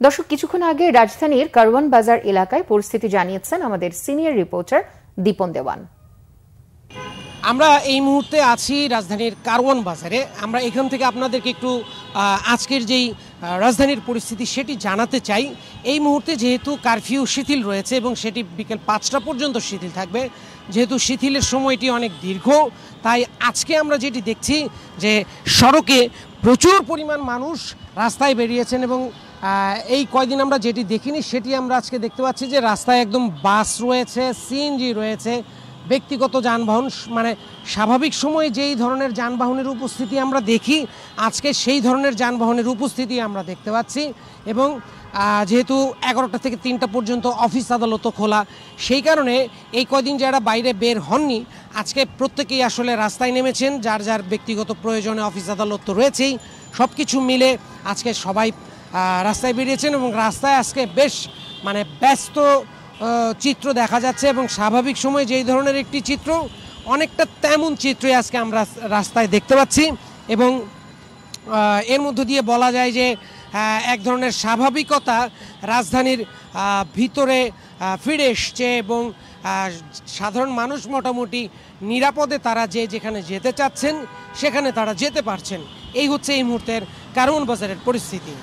দর্শক, কিছুক্ষণ আগে রাজধানীর কারওয়ান বাজার এলাকায় পরিস্থিতি জানিয়েছেন আমাদের সিনিয়র রিপোর্টার দীপন দেওয়ান। আমরা এই মুহূর্তে আছি রাজধানীর কারওয়ান বাজারে। আমরা এখান থেকে আপনাদেরকে একটু আজকের যেই রাজধানীর পরিস্থিতি সেটি জানাতে চাই। এই মুহূর্তে যেহেতু কারফিউ শিথিল রয়েছে এবং সেটি বিকেল 5টা পর্যন্ত শিথিল থাকবে, যেহেতু শিথিলের সময়টি অনেক দীর্ঘ, তাই আজকে আমরা যেটি দেখছি যে সড়কে প্রচুর পরিমাণ মানুষ রাস্তায় বেরিয়েছেন এবং এই কয়দিন আমরা যেটি দেখিনি সেটি আমরা আজকে দেখতে পাচ্ছি যে রাস্তায় একদম বাস রয়েছে, সিএনজি রয়েছে, ব্যক্তিগত যানবাহন, মানে স্বাভাবিক সময়ে যেই ধরনের যানবাহনের উপস্থিতি আমরা দেখি আজকে সেই ধরনের যানবাহনের উপস্থিতি আমরা দেখতে পাচ্ছি। এবং যেহেতু 11টা থেকে 3টা পর্যন্ত অফিস আদালতও খোলা, সেই কারণে এই কয়দিন যারা বাইরে বের হননি আজকে প্রত্যেকেই আসলে রাস্তায় নেমেছেন, যার যার ব্যক্তিগত প্রয়োজনে। অফিস আদালত তো রয়েছেই, সব কিছু মিলে আজকে সবাই রাস্তায় বেরিয়েছেন এবং রাস্তায় আজকে বেশ মানে ব্যস্ত চিত্র দেখা যাচ্ছে। এবং স্বাভাবিক সময়ে যেই ধরনের একটি চিত্র, অনেকটা তেমন চিত্রই আজকে আমরা রাস্তায় দেখতে পাচ্ছি। এবং এর মধ্য দিয়ে বলা যায় যে এক ধরনের স্বাভাবিকতা রাজধানীর ভিতরে ফিরে এসছে এবং সাধারণ মানুষ মোটামুটি নিরাপদে তারা যেখানে যেতে চাচ্ছেন সেখানে তারা যেতে পারছেন। এই হচ্ছে এই মুহূর্তের কারওয়ান বাজারের পরিস্থিতি।